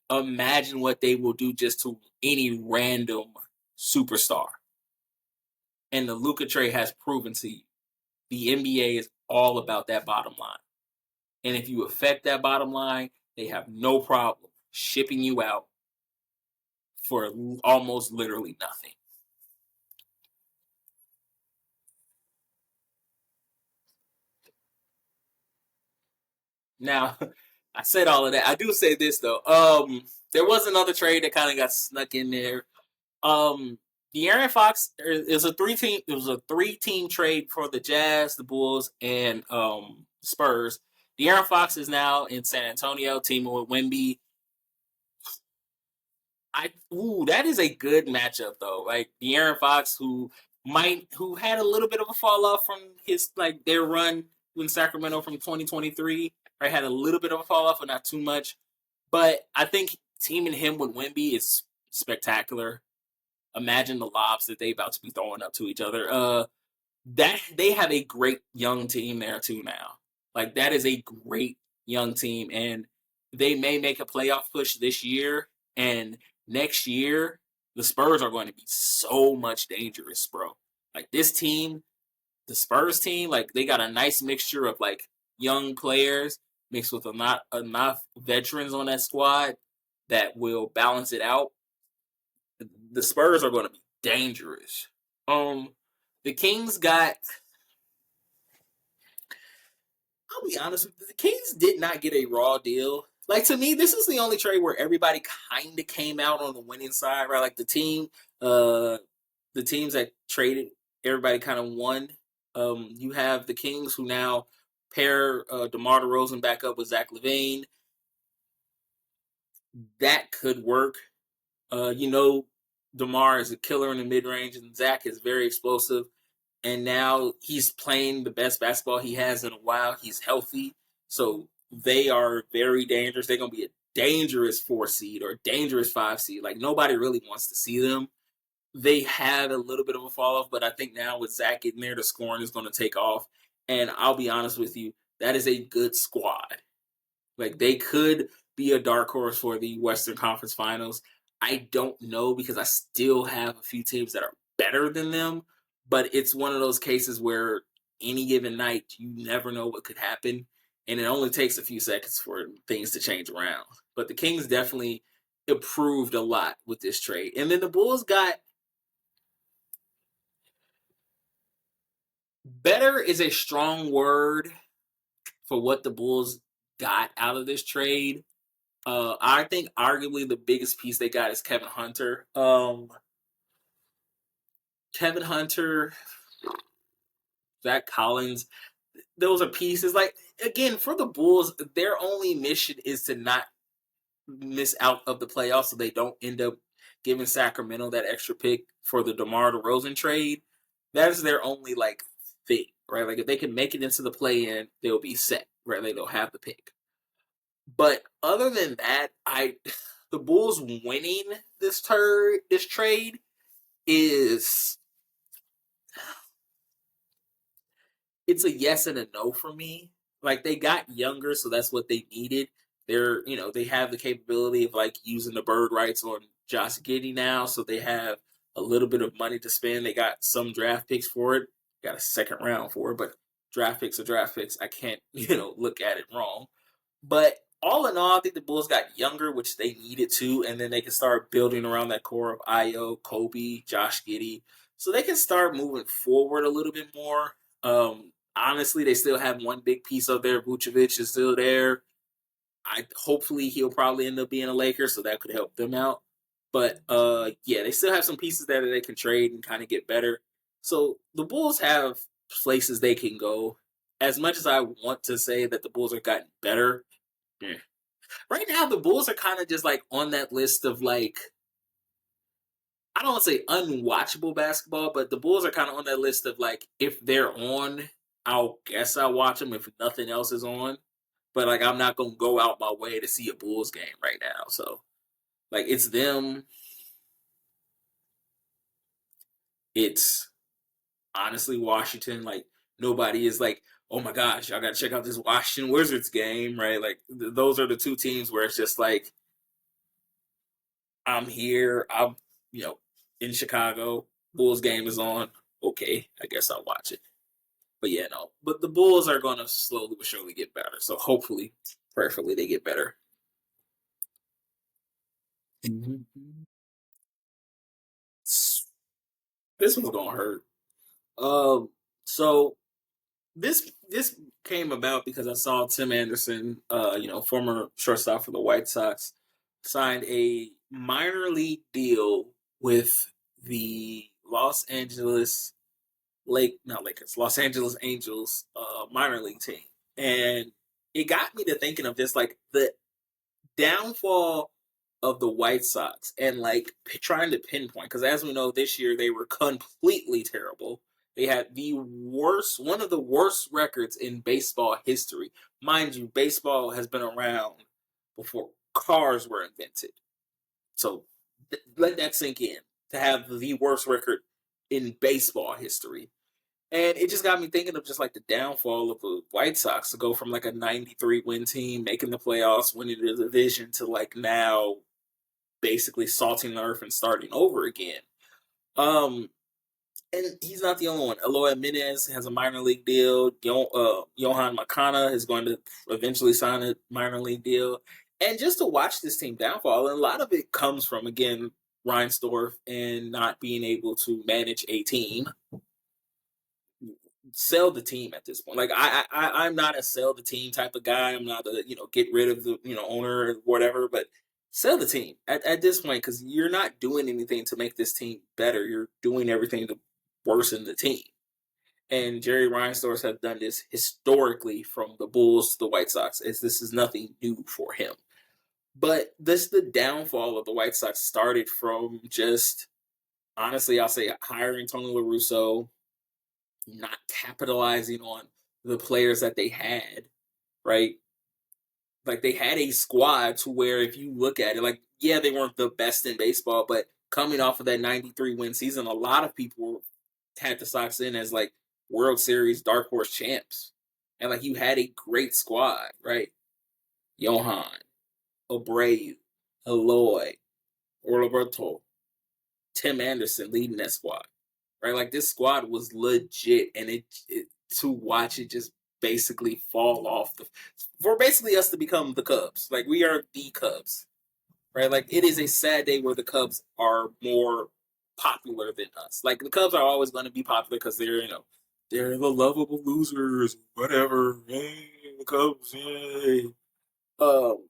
Imagine what they will do just to any random superstar. And the Luka trade has proven to you, the NBA is all about that bottom line. And if you affect that bottom line, they have no problem shipping you out for almost literally nothing. Now, I said all of that. I do say this though. There was another trade that kind of got snuck in there. The Aaron Fox is a 3-team. It was a 3-team trade for the Jazz, the Bulls, and Spurs. The Aaron Fox is now in San Antonio, teaming with Wemby. That is a good matchup though. Like the Aaron Fox, who had a little bit of a fall off from his their run in Sacramento from 2023. Right, had a little bit of a fall off, but not too much. But I think teaming him with Wemby is spectacular. Imagine the lobs that they about to be throwing up to each other. That they have a great young team there too now. Like that is a great young team, and they may make a playoff push this year. And next year, the Spurs are going to be so much dangerous, bro. Like this team, the Spurs team, like they got a nice mixture of like young players mixed with not enough veterans on that squad that will balance it out. The Spurs are going to be dangerous. Um, the Kings got. I'll be honest with you, the Kings did not get a raw deal. Like to me, this is the only trade where everybody kind of came out on the winning side, right? Like the teams that traded, everybody kind of won. You have the Kings who now pair DeMar DeRozan back up with Zach LaVine. That could work. DeMar is a killer in the mid range, and Zach is very explosive. And now he's playing the best basketball he has in a while. He's healthy, so they are very dangerous. They're gonna be a dangerous 4 seed or dangerous 5 seed. Like nobody really wants to see them. They had a little bit of a fall off, but I think now with Zach in there, the scoring is going to take off. And I'll be honest with you, that is a good squad. Like they could be a dark horse for the Western Conference Finals. I don't know because I still have a few teams that are better than them, but it's one of those cases where any given night you never know what could happen, and it only takes a few seconds for things to change around. But the Kings definitely improved a lot with this trade, and then the Bulls got better is a strong word for what the Bulls got out of this trade. I think arguably the biggest piece they got is Kevin Hunter. Kevin Hunter, Zach Collins, those are pieces. Like again, for the Bulls, their only mission is to not miss out of the playoffs, so they don't end up giving Sacramento that extra pick for the DeMar DeRozan trade. That is their only thing, right? Like if they can make it into the play-in, they'll be set, right? They'll have the pick. But other than that, the Bulls winning this trade is it's a yes and a no for me. Like they got younger, so that's what they needed. They have the capability of like using the bird rights on Josh Giddey now, so they have a little bit of money to spend. They got some draft picks for it, got a second round for it, but draft picks are draft picks. I can't, look at it wrong. But all in all, I think the Bulls got younger, which they needed to, and then they can start building around that core of Io, Kobe, Josh Giddey, so they can start moving forward a little bit more. Honestly, they still have one big piece up there. Vucevic is still there. Hopefully he'll probably end up being a Laker, so that could help them out. But yeah, they still have some pieces there that they can trade and kind of get better. So the Bulls have places they can go. As much as I want to say that the Bulls have gotten better, yeah. Right now the Bulls are kind of just like on that list of like, I don't want to say unwatchable basketball, but the Bulls are kind of on that list of like, if they're on, I'll watch them if nothing else is on. But like, I'm not gonna go out my way to see a Bulls game right now. So like, it's them. It's honestly Washington. Like nobody is like, oh my gosh, I gotta check out this Washington Wizards game, right? Like those are the two teams where it's just like, I'm here. I'm in Chicago. Bulls game is on. Okay, I guess I'll watch it. But yeah, no. But the Bulls are going to slowly but surely get better. So hopefully, prayerfully, they get better. Mm-hmm. This one's going to hurt. So this came about because I saw Tim Anderson, former shortstop for the White Sox, signed a minor league deal with the Los Angeles Angels minor league team. And it got me to thinking of just like the downfall of the White Sox and like trying to pinpoint, because as we know, this year they were completely terrible. They had one of the worst records in baseball history. Mind you, baseball has been around before cars were invented. So let that sink in, to have the worst record in baseball history. And it just got me thinking of just like the downfall of the White Sox, to go from like a 93 win team making the playoffs, winning the division, to like now basically salting the earth and starting over again. Um, and he's not the only one. Eloy Jimenez has a minor league deal. Johan Makana is going to eventually sign a minor league deal. And just to watch this team downfall, and a lot of it comes from, again, Reinsdorf and not being able to manage a team. Sell the team at this point. Like I'm not a sell the team type of guy. I'm not a get rid of the owner or whatever. But sell the team at this point, because you're not doing anything to make this team better. You're doing everything to worsen the team. And Jerry Reinsdorf have done this historically from the Bulls to the White Sox. This is nothing new for him. But the downfall of the White Sox started from just, honestly, I'll say, hiring Tony La Russa, not capitalizing on the players that they had, right? Like they had a squad to where, if you look at it, like, yeah, they weren't the best in baseball, but coming off of that 93 win season, a lot of people had the Sox in as like World Series dark horse champs. And like, you had a great squad, right? Johan, Abreu, Eloy, Roberto, Tim Anderson leading that squad, right? Like this squad was legit, and it to watch it just basically fall off for basically us to become the Cubs. Like we are the Cubs, right? Like it is a sad day where the Cubs are more popular than us. Like the Cubs are always going to be popular because they're the lovable losers, whatever. Hey, the Cubs, hey. Um,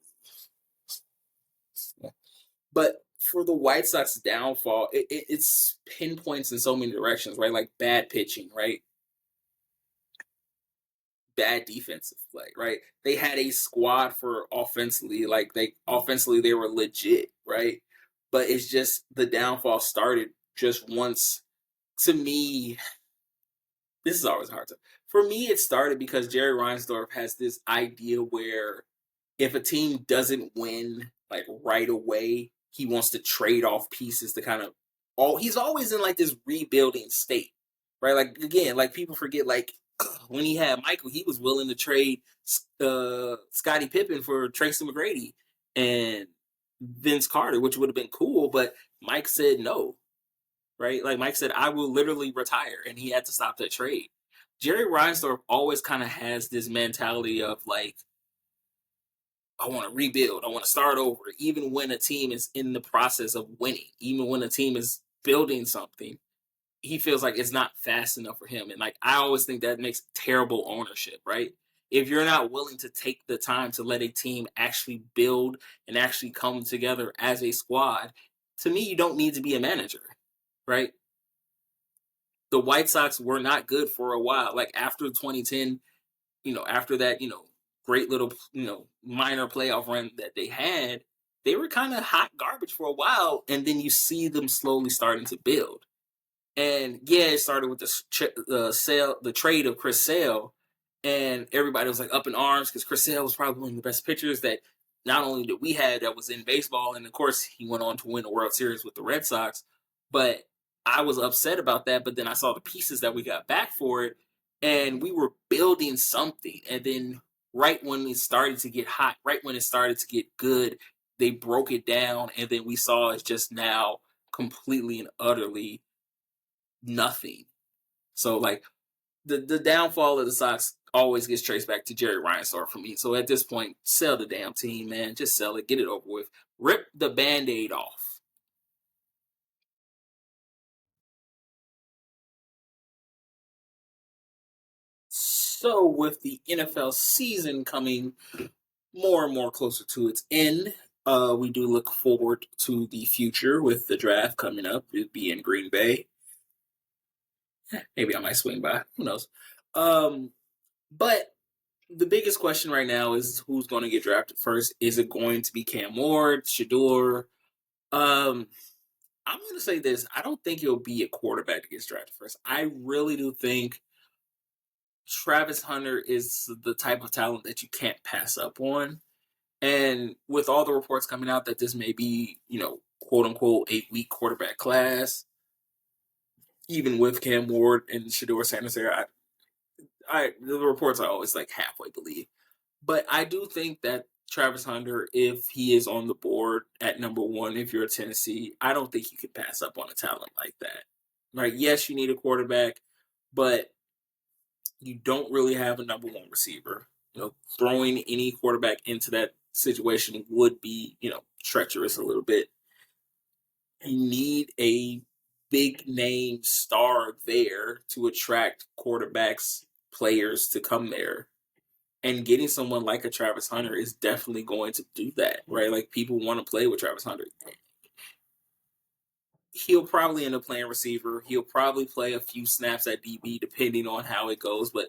But for the White Sox downfall, it's pinpoints in so many directions, right? Like bad pitching, right? Bad defensive play, right? They had a squad for offensively, like they were legit, right? But it's just the downfall started just once. To me, this is always hard to. For me, it started because Jerry Reinsdorf has this idea where if a team doesn't win like right away, he wants to trade off pieces to kind of. He's always in like this rebuilding state, right? Like again, like people forget, like when he had Michael, he was willing to trade Scottie Pippen for Tracy McGrady and Vince Carter, which would have been cool, but Mike said no, right? Like Mike said, I will literally retire, and he had to stop that trade. Jerry Reinsdorf always kind of has this mentality of like, I want to rebuild, I want to start over, even when a team is in the process of winning, even when a team is building something. He feels like it's not fast enough for him. And like I always think that makes terrible ownership, right? If you're not willing to take the time to let a team actually build and actually come together as a squad, to me, you don't need to be a manager, right? The White Sox were not good for a while. Like after 2010, after that, great little, minor playoff run that they had, they were kind of hot garbage for a while. And then you see them slowly starting to build. And yeah, it started with the trade of Chris Sale, and everybody was like up in arms because Chris Sale was probably one of the best pitchers that not only did we had that was in baseball, and of course he went on to win the World Series with the Red Sox. But I was upset about that. But then I saw the pieces that we got back for it, and we were building something. And then right when it started to get hot, right when it started to get good, they broke it down, and then we saw it just now completely and utterly nothing. So like the downfall of the Sox always gets traced back to Jerry Reinsdorf for me. So at this point, sell the damn team, man. Just sell it, get it over with, rip the Band-Aid off. So with the NFL season coming more and more closer to its end, we do look forward to the future with the draft coming up. It'd be in Green Bay. Maybe I might swing by. Who knows? Um, but the biggest question right now is who's going to get drafted first. Is it going to be Cam Ward, Shador? Um, I'm going to say this. I don't think it'll be a quarterback that gets drafted first. I really do think Travis Hunter is the type of talent that you can't pass up on. And with all the reports coming out that this may be, quote unquote, a weak quarterback class, even with Cam Ward and Shador Sanders there, the reports I always like halfway believe. But I do think that Travis Hunter, if he is on the board at number one, if you're a Tennessee, I don't think you can pass up on a talent like that. Right? Yes, you need a quarterback, but you don't really have a number one receiver. Throwing any quarterback into that situation would be, treacherous a little bit. You need a big name star there to attract quarterbacks, players to come there. And getting someone like a Travis Hunter is definitely going to do that, right? Like people want to play with Travis Hunter. He'll probably end up playing receiver. He'll probably play a few snaps at DB depending on how it goes. But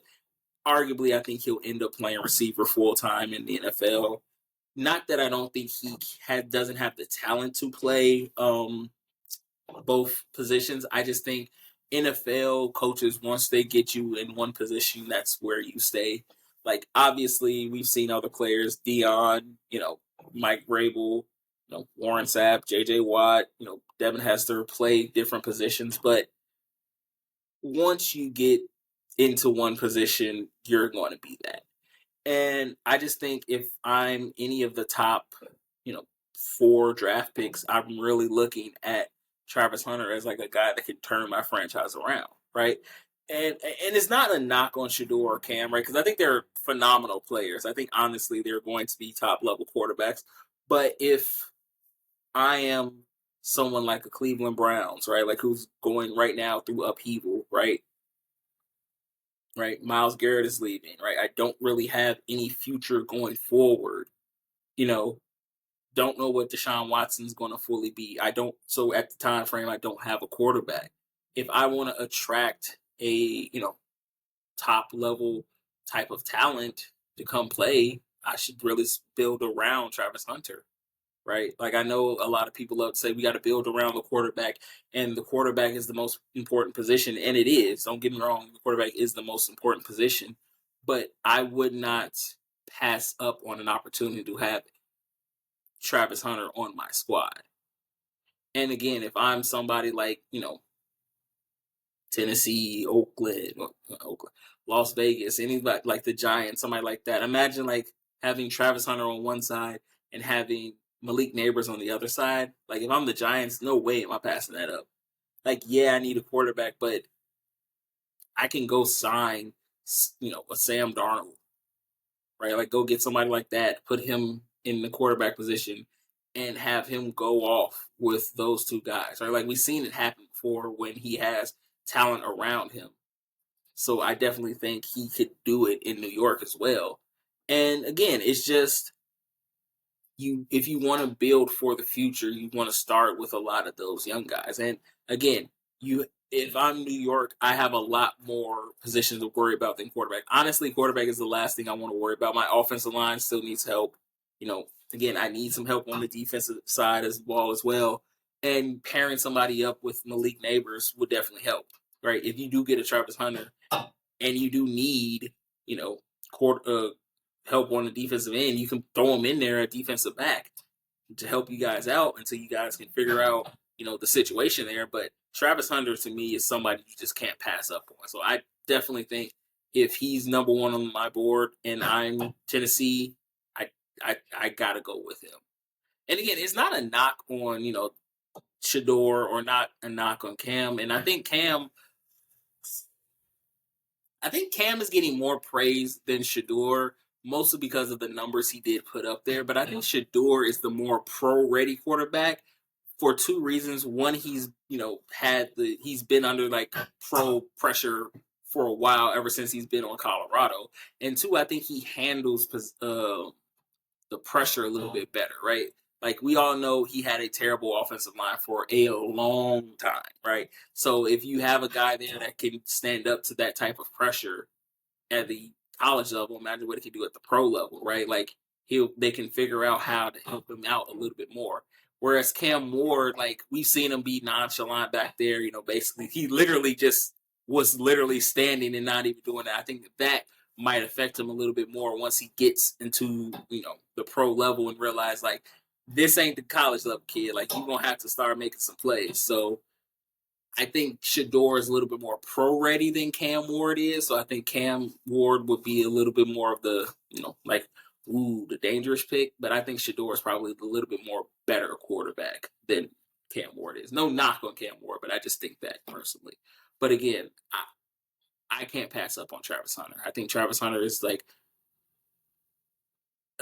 arguably, I think he'll end up playing receiver full time in the NFL. Not that I don't think he doesn't have the talent to play both positions. I just think NFL coaches, once they get you in one position, that's where you stay. Like obviously, we've seen other players, Dion, Mike Vrabel, Warren Sapp, J.J. Watt, Devin Hester play different positions, but once you get into one position, you're going to be that. And I just think if I'm any of the top, you know, 4 draft picks, I'm really looking at Travis Hunter as like a guy that can turn my franchise around, right? And it's not a knock on Shador or Cam, right? Because I think they're phenomenal players. I think honestly they're going to be top level quarterbacks. But if I am someone like a Cleveland Browns, right, like who's going right now through upheaval, right? Right, Myles Garrett is leaving, right? I don't really have any future going forward. You know, don't know what Deshaun Watson's going to fully be. I don't. So at the time frame, I don't have a quarterback. If I want to attract a top level type of talent to come play, I should really build around Travis Hunter, right? Like I know a lot of people love to say we got to build around the quarterback, and the quarterback is the most important position, and it is. Don't get me wrong, the quarterback is the most important position, but I would not pass up on an opportunity to have Travis Hunter on my squad. And again, if I'm somebody like Tennessee, Oakland, Las Vegas, anybody like the Giants, somebody like that. Imagine like having Travis Hunter on one side and having Malik Neighbors on the other side. Like if I'm the Giants, no way am I passing that up. Like yeah, I need a quarterback, but I can go sign a Sam Darnold, right? Like go get somebody like that, put him in the quarterback position, and have him go off with those two guys, right? Like we've seen it happen before when he has talent around him. So I definitely think he could do it in New York as well. And again, it's just if you want to build for the future, you want to start with a lot of those young guys. And again, you if I'm New York, I have a lot more positions to worry about than quarterback. Honestly, quarterback is the last thing I want to worry about. My offensive line still needs help. Again, I need some help on the defensive side as well. And pairing somebody up with Malik Neighbors would definitely help, right? If you do get a Travis Hunter and you do need, you know, help on the defensive end, you can throw him in there at defensive back to help you guys out until you guys can figure out, the situation there. But Travis Hunter to me is somebody you just can't pass up on. So I definitely think if he's number one on my board and I'm Tennessee, I gotta go with him. And again, it's not a knock on, Shador or not a knock on Cam. And I think Cam is getting more praise than Shador, mostly because of the numbers he did put up there. But I think Shador is the more pro-ready quarterback for two reasons. One, he's been under like pro pressure for a while, ever since he's been on Colorado. And two, I think he handles the pressure a little bit better, right? Like we all know he had a terrible offensive line for a long time, right? So if you have a guy there that can stand up to that type of pressure at the college level, imagine what he can do at the pro level, right? Like they can figure out how to help him out a little bit more. Whereas Cam Ward, like we've seen him be nonchalant back there, basically he literally just was literally standing and not even doing that. I think that might affect him a little bit more once he gets into, the pro level and realize like this ain't the college level kid. Like you're gonna have to start making some plays. So I think Shador is a little bit more pro ready than Cam Ward is. So I think Cam Ward would be a little bit more of the, the dangerous pick. But I think Shador is probably a little bit more better quarterback than Cam Ward is. No knock on Cam Ward, but I just think that personally. But again, I can't pass up on Travis Hunter. I think Travis Hunter is like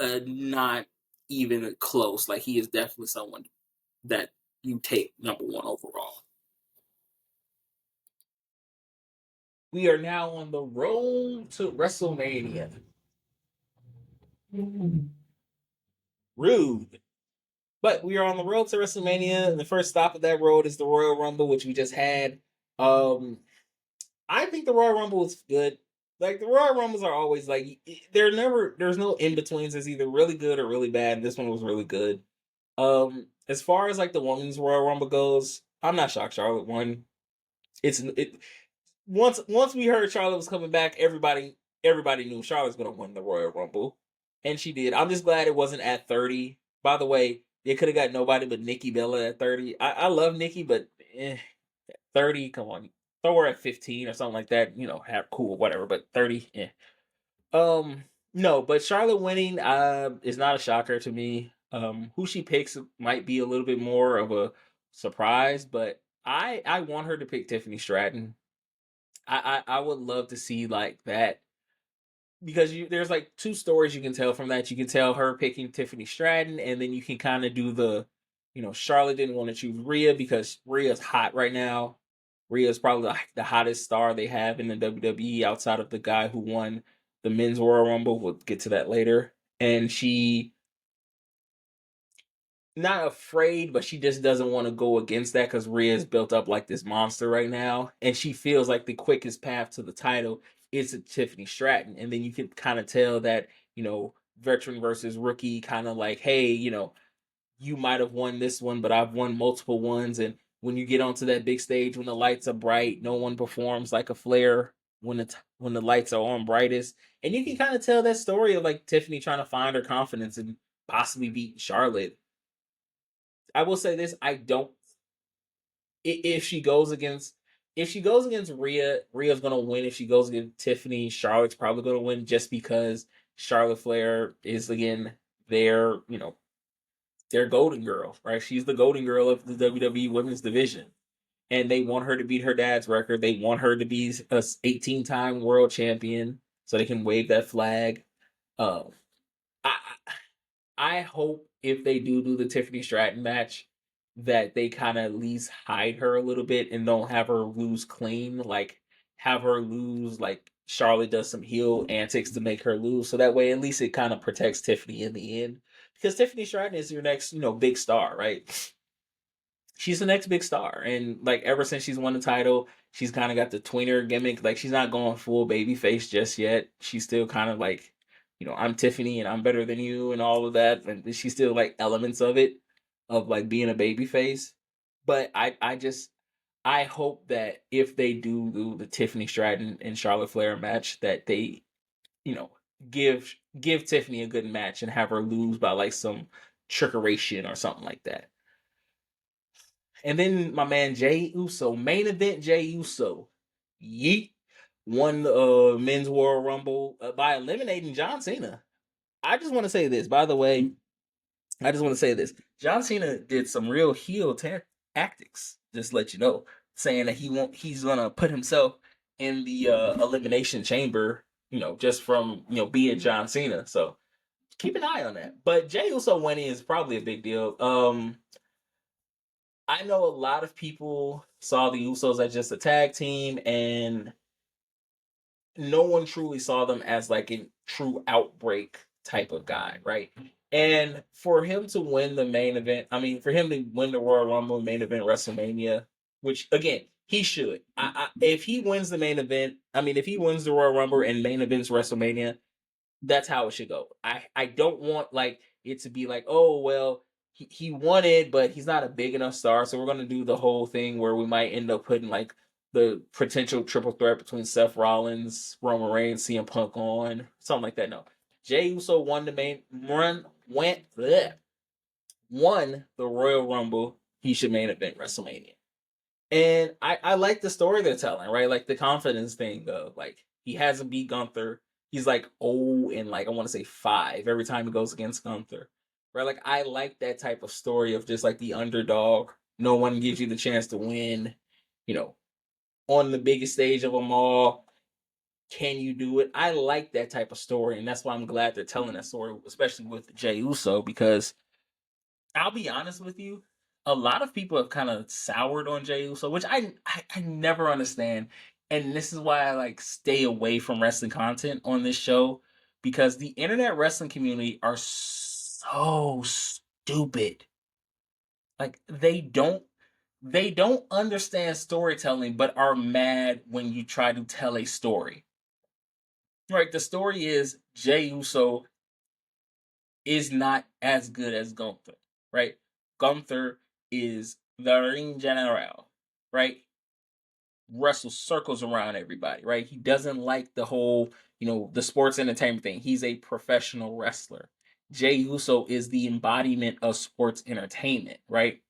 not even close. Like he is definitely someone that you take number one overall. We are now on the road to WrestleMania. Rude. But we are on the road to WrestleMania, and the first stop of that road is the Royal Rumble, which we just had. I think the Royal Rumble was good. Like the Royal Rumbles are always like there's no in betweens. It's either really good or really bad. And this one was really good. As far as like the women's Royal Rumble goes, I'm not shocked Charlotte won. It once we heard Charlotte was coming back, everybody knew Charlotte's gonna win the Royal Rumble, and she did. I'm just glad it wasn't at 30. By the way, they could have got nobody but Nikki Bella at 30. I love Nikki, but 30, come on, throw her at 15 or something like that. Have cool, whatever. But 30, yeah. No, but Charlotte winning is not a shocker to me. Who she picks might be a little bit more of a surprise, but I want her to pick Tiffany Stratton. I would love to see like that because there's like two stories you can tell from that. You can tell her picking Tiffany Stratton, and then you can kind of do Charlotte didn't want to choose Rhea because Rhea's hot right now. Rhea's probably the hottest star they have in the WWE outside of the guy who won the men's Royal Rumble. We'll get to that later. And she not afraid, but she just doesn't want to go against that because Rhea's built up like this monster right now. And she feels like the quickest path to the title is to Tiffany Stratton. And then you can kind of tell that, veteran versus rookie kind of like, hey, you might have won this one, but I've won multiple ones. And when you get onto that big stage, when the lights are bright, no one performs like a Flair when the lights are on brightest. And you can kind of tell that story of like Tiffany trying to find her confidence and possibly beat Charlotte. I will say this: I don't. If she goes against if she goes against Rhea, Rhea's gonna win. If she goes against Tiffany, Charlotte's probably gonna win just because Charlotte Flair is again their, their golden girl, right? She's the golden girl of the WWE Women's Division, and they want her to beat her dad's record. They want her to be a 18-time world champion, so they can wave that flag. Um, I I hope if they do the Tiffany Stratton match, that they kind of at least hide her a little bit and don't have her lose clean. Like have her lose like Charlotte does some heel antics to make her lose, so that way at least it kind of protects Tiffany in the end. Because Tiffany Stratton is your next, big star, right? She's the next big star. And like ever since she's won the title, she's kind of got the tweener gimmick. Like she's not going full baby face just yet. She's still kind of like, I'm Tiffany and I'm better than you and all of that. And she's still like elements of it, of like being a baby face. But I hope that if they do the Tiffany Stratton and Charlotte Flair match, that they, you know, give Tiffany a good match and have her lose by like some trickeration or something like that. And then my man Jay Uso, main event Jay Uso, yeet, won the men's Royal Rumble by eliminating John Cena. I just want to say this, by the way. I just want to say this: John Cena did some real heel tactics. Just to let you know, saying that he's gonna put himself in the elimination chamber. Just from being John Cena. So keep an eye on that. But Jay Uso winning is probably a big deal. I know a lot of people saw the Usos as just a tag team, and no one truly saw them as like a true outbreak type of guy, right? And for him to win the main event, I mean, for him to win the Royal Rumble main event WrestleMania, which again he should. If he wins the main event, I mean, if he wins the Royal Rumble and main events WrestleMania, that's how it should go. I don't want like it to be like, oh well, he won it, but he's not a big enough star, so we're gonna do the whole thing where we might end up putting like the potential triple threat between Seth Rollins, Roman Reigns, CM Punk on something like that. No, Jey Uso won the main run, won the Royal Rumble. He should main event WrestleMania. And I like the story they're telling, right? Like the confidence thing of like he hasn't beat Gunther. He's like 0 and like I want to say 5 every time he goes against Gunther. Right? Like I like that type of story of just like the underdog. No one gives you the chance to win, you know, on the biggest stage of them all. Can you do it? I like that type of story, and that's why I'm glad they're telling that story, especially with Jey Uso, because I'll be honest with you, a lot of people have kind of soured on Jey Uso, which I never understand. And this is why I like stay away from wrestling content on this show, because the internet wrestling community are so stupid. Like they don't understand storytelling, but are mad when you try to tell a story. Right? The story is Jey Uso is not as good as Gunther, right? Gunther is the ring general, right? Wrestles circles around everybody, right? He doesn't like the whole, the sports entertainment thing. He's a professional wrestler. Jey Uso is the embodiment of sports entertainment, right?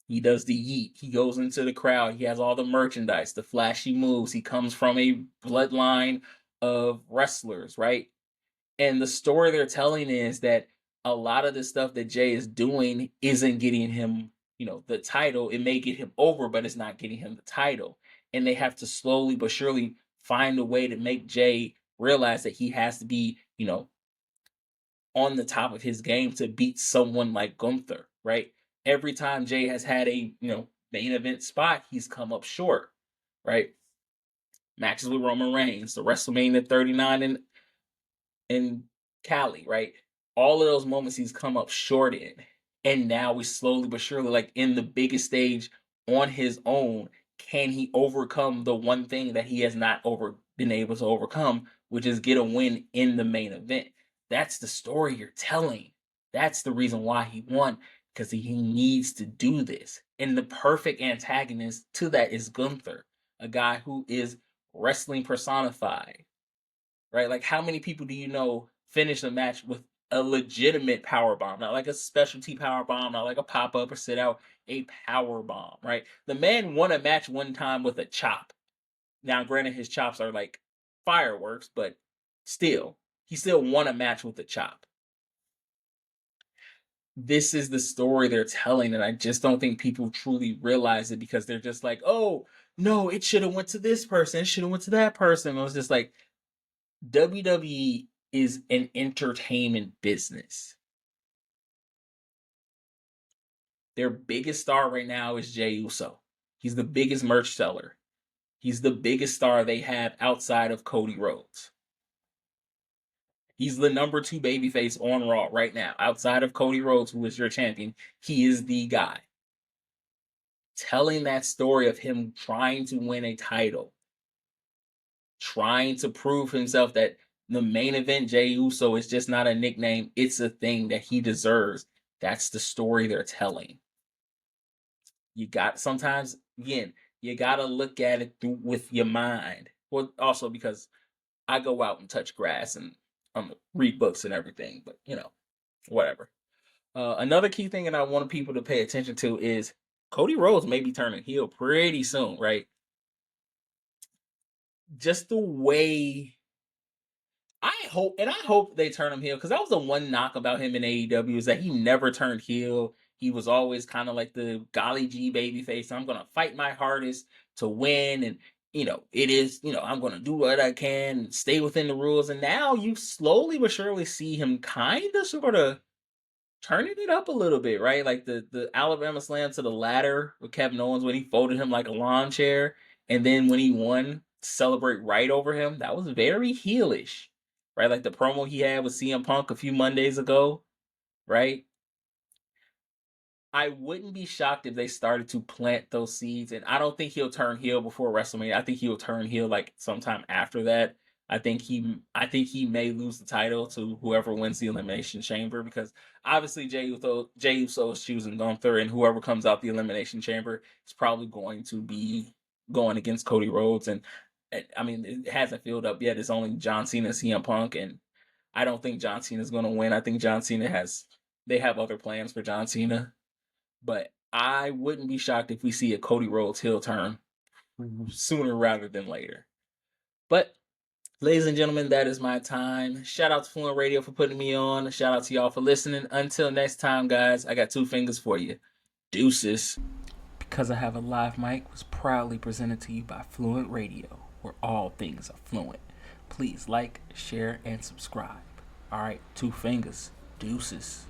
He does the yeet. He goes into the crowd. He has all the merchandise, the flashy moves. He comes from a bloodline of wrestlers, right? And the story they're telling is that a lot of the stuff that Jay is doing isn't getting him, the title. It may get him over, but it's not getting him the title. And they have to slowly but surely find a way to make Jay realize that he has to be, on the top of his game to beat someone like Gunther, right? Every time Jay has had a, main event spot, he's come up short, right? Matches with Roman Reigns, the WrestleMania 39 in Cali, right? All of those moments he's come up short in. And now we slowly but surely, like in the biggest stage on his own, can he overcome the one thing that he has not been able to overcome, which is get a win in the main event? That's the story you're telling. That's the reason why he won, because he needs to do this. And the perfect antagonist to that is Gunther, a guy who is wrestling personified, right? Like, how many people do you know finish a match with a legitimate power bomb, not like a specialty power bomb, not like a pop up or sit out, a power bomb, right? The man won a match one time with a chop. Now, granted, his chops are like fireworks, but still, he still won a match with a chop. This is the story they're telling, and I just don't think people truly realize it because they're just like, oh no, it should have went to this person, it should have went to that person. It was just like WWE is an entertainment business. Their biggest star right now is Jey Uso. He's the biggest merch seller. He's the biggest star they have outside of Cody Rhodes. He's the number 2 babyface on Raw right now. Outside of Cody Rhodes, who is your champion, he is the guy. Telling that story of him trying to win a title, trying to prove himself that the main event Jey Uso is just not a nickname, it's a thing that he deserves. That's the story they're telling. You got sometimes, again, you got to look at it with your mind. Well, also because I go out and touch grass and read books and everything, but whatever. Another key thing that I want people to pay attention to is Cody Rhodes may be turning heel pretty soon, right? Just the way I hope they turn him heel, because that was the one knock about him in AEW is that he never turned heel. He was always kind of like the golly gee babyface. I'm gonna fight my hardest to win, and it is, I'm gonna do what I can and stay within the rules. And now you slowly but surely see him kind of sort of turning it up a little bit, right? Like the Alabama slam to the ladder with Kevin Owens when he folded him like a lawn chair, and then when he won, celebrate right over him. That was very heelish, right? Like the promo he had with CM Punk a few Mondays ago, right? I wouldn't be shocked if they started to plant those seeds, and I don't think he'll turn heel before WrestleMania. I think he'll turn heel like sometime after that. I think he may lose the title to whoever wins the Elimination Chamber, because obviously Jey Uso is choosing Gunther, and whoever comes out the Elimination Chamber is probably going to be going against Cody Rhodes. And I mean, it hasn't filled up yet. It's only John Cena, CM Punk, and I don't think John Cena is going to win. I think they have other plans for John Cena. But I wouldn't be shocked if we see a Cody Rhodes heel turn sooner rather than later. But, ladies and gentlemen, that is my time. Shout out to Fluent Radio for putting me on. Shout out to y'all for listening. Until next time, guys, I got 2 fingers for you. Deuces. Because I Have a Live Mic was proudly presented to you by Fluent Radio, where all things are fluent. Please like, share, and subscribe. All right, 2 fingers. Deuces.